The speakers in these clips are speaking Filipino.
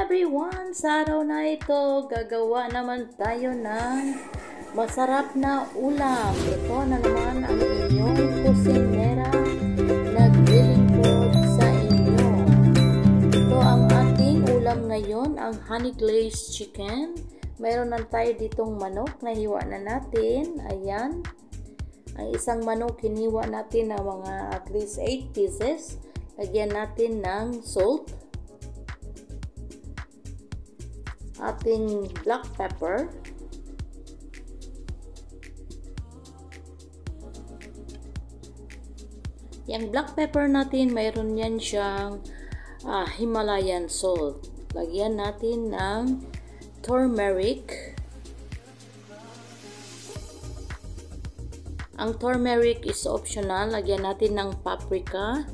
everyone! Sa araw na ito, gagawa naman tayo ng masarap na ulam. Ito na naman ang inyong kusinera naglilingkod sa inyo. Ito ang ating ulam ngayon, ang honey glazed chicken. Mayroon na tayo ditong manok na hiwa na natin. Ayan. Ang isang manok, hiniwa natin ng mga at least 8 pieces. Lagyan natin ng salt, ating black pepper, yung black pepper natin, mayroon yan siyang Himalayan salt. Lagyan natin ng turmeric. Ang turmeric is optional. Lagyan natin ng paprika.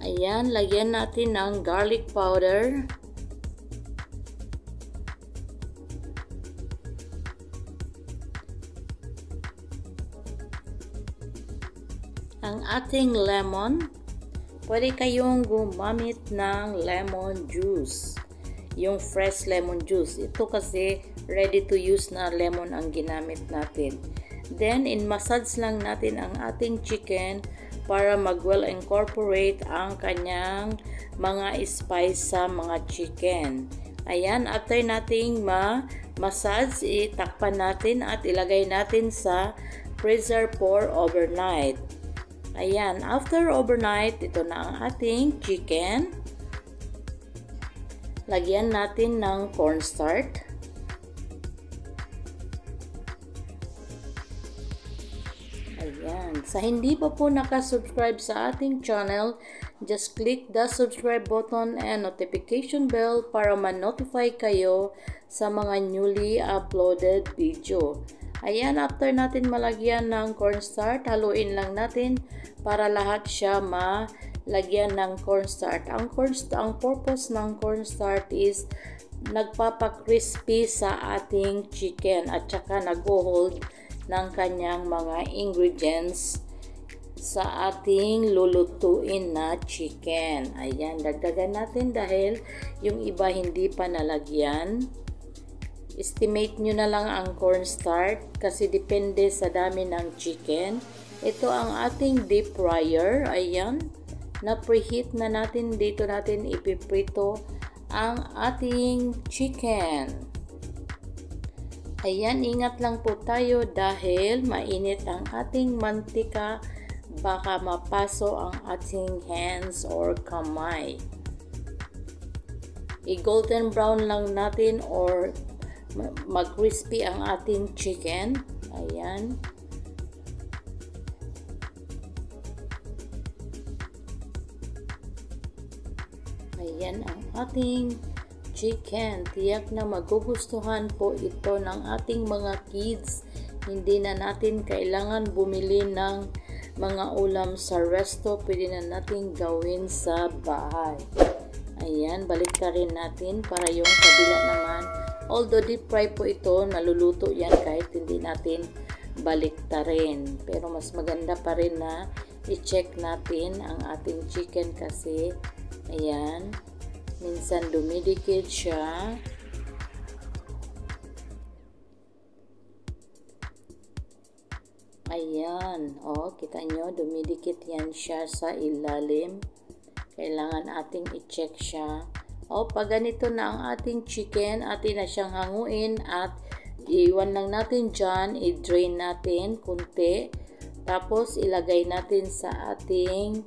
Ayan, lagyan natin ng garlic powder. Ang ating lemon. Pwede kayong gumamit ng lemon juice. Yung fresh lemon juice. Ito kasi ready to use na lemon ang ginamit natin. Then, in-massage lang natin ang ating chicken para mag-well incorporate ang kanyang mga spice sa mga chicken. Ayan, after nating ma-massage, itakpan natin at ilagay natin sa freezer for overnight. Ayan, after overnight, ito na ang ating chicken. Lagyan natin ng cornstarch. Ayan. Sa hindi pa po nakasubscribe sa ating channel, just click the subscribe button and notification bell para ma-notify kayo sa mga newly uploaded video. Ayan, after natin malagyan ng cornstarch, haluin lang natin para lahat siya malagyan ng cornstarch. Ang purpose ng cornstarch is nagpapa-crispy sa ating chicken at saka nag-hold ng kanyang mga ingredients sa ating lulutuin na chicken. Ayan, dagdagan natin dahil yung iba hindi pa nalagyan. Estimate nyo na lang ang cornstarch kasi depende sa dami ng chicken. Ito ang ating deep fryer. Ayan, na-preheat na natin. Dito natin ipiprito ang ating chicken. Ayan, ingat lang po tayo dahil mainit ang ating mantika, baka mapaso ang ating hands or kamay. I-golden brown lang natin or mag-crispy ang ating chicken. Ayan. Ayan ang ating chicken. Tiyak na magugustuhan po ito ng ating mga kids. Hindi na natin kailangan bumili ng mga ulam sa resto. Pwede na natin gawin sa bahay. Ayan, balik ka rin natin para yung kabila naman. Although deep fry po ito, naluluto yan kahit hindi natin baliktarin. Pero mas maganda pa rin na i-check natin ang ating chicken kasi ayan, minsan dumidikit siya. Ayan. O, kita nyo, dumidikit yan siya sa ilalim. Kailangan ating i-check siya. O, pag ganito na ang ating chicken, atin na siyang hanguin at iwan lang natin dyan. I-drain natin kunti. Tapos, ilagay natin sa ating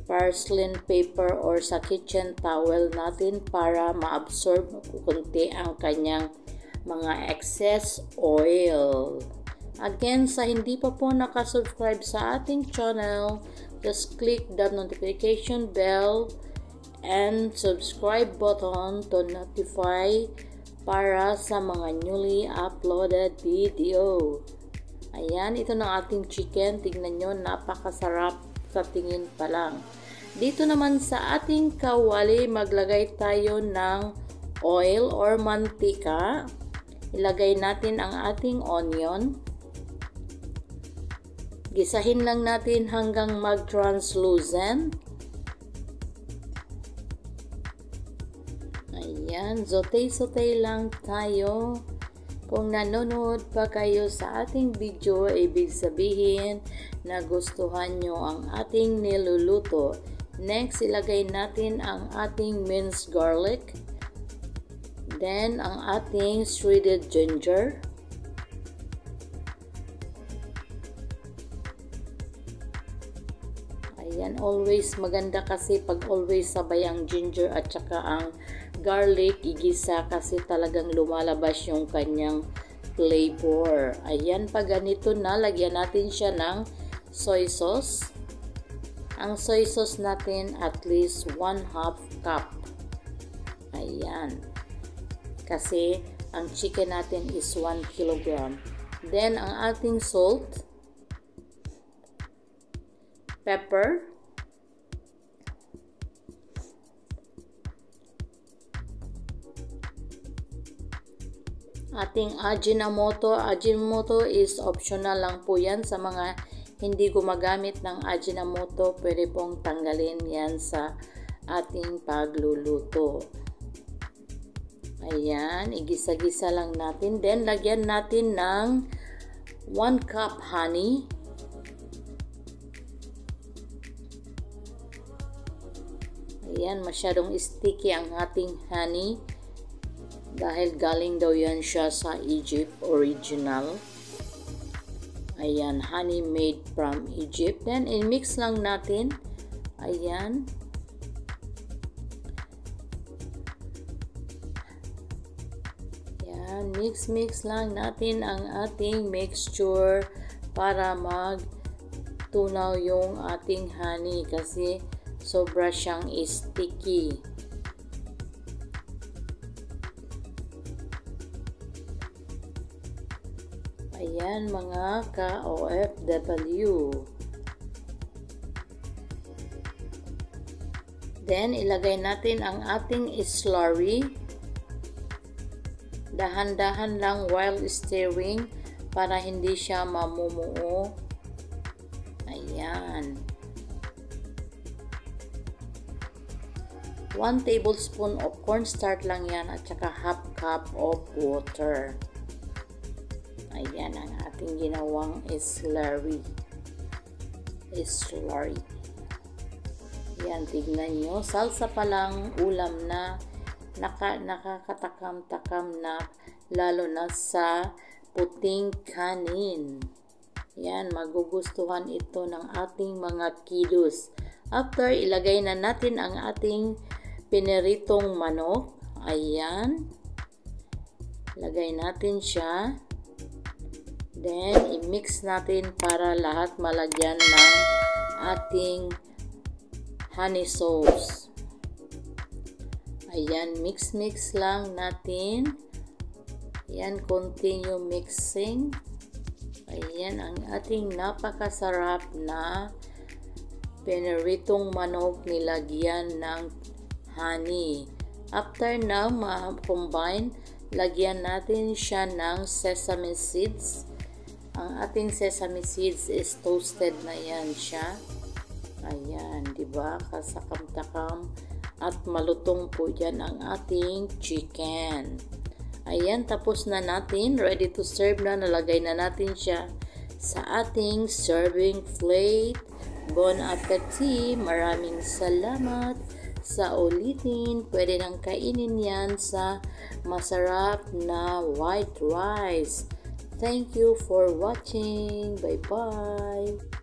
porcelain paper or sa kitchen towel natin para ma-absorb kunti ang kanyang mga excess oil. Again, sa hindi pa po nakasubscribe sa ating channel, just click the notification bell and subscribe button to notify para sa mga newly uploaded video. Ayan, ito na ating chicken. Tignan nyo, napakasarap sa tingin pa lang. Dito naman sa ating kawali, maglagay tayo ng oil or mantika. Ilagay natin ang ating onion. Gisahin lang natin hanggang mag-translucent. Ayan, saute-saute lang tayo. Kung nanonood pa kayo sa ating video, ibig sabihin na gustuhan nyo ang ating niluluto. Next, ilagay natin ang ating minced garlic. Then, ang ating shredded ginger. Ayan, always maganda kasi pag always sabay ang ginger at saka ang garlic, igisa kasi talagang lumalabas yung kanyang flavor. Ayan, pag ganito na, lagyan natin siya ng soy sauce. Ang soy sauce natin at least 1/2 cup. Ayan. Kasi ang chicken natin is 1 kilogram. Then, ang ating salt, pepper, ating Ajinomoto. Ajinomoto is optional lang po yan sa mga hindi gumagamit ng Ajinomoto. Pwede pong tanggalin yan sa ating pagluluto. Ayan, igisa-gisa lang natin. Then, lagyan natin ng 1 cup honey. Ayan, masyadong sticky ang ating honey. Dahil galing daw yan siya sa Egypt, original. Ayan, honey made from Egypt. Then, i-mix lang natin. Ayan. Ayan, mix lang natin ang ating mixture para magtunaw yung ating honey kasi sobra siyang sticky. Ayan mga ka-OFW. Then, ilagay natin ang ating slurry. Dahan-dahan lang while stirring para hindi siya mamumuo. Ayan. 1 tablespoon of cornstarch lang yan at saka 1/2 cup of water. Ayan ang ating ginawang slurry. Yan, tignan nyo. Salsa pa lang, ulam na. Nakakatakam-takam na. Lalo na sa puting kanin. Yan, magugustuhan ito ng ating mga kiddos. After, ilagay na natin ang ating piniritong manok. Ayan. Lagay natin siya. Then, i-mix natin para lahat malagyan ng ating honey sauce. Ayan, mix lang natin. Ayan, continue mixing. Ayan, ang ating napakasarap na piniritong manok nilagyan ng honey. After na ma-combine, lagyan natin siya ng sesame seeds. Ang ating sesame seeds is toasted na yan siya. Ayan, diba? Kasakam-takam at malutong po yan ang ating chicken. Ayan, tapos na natin. Ready to serve na. Nalagay na natin siya sa ating serving plate. Bon appetit! Maraming salamat sa ulitin. Pwede nang kainin yan sa masarap na white rice. Thank you for watching. Bye-bye.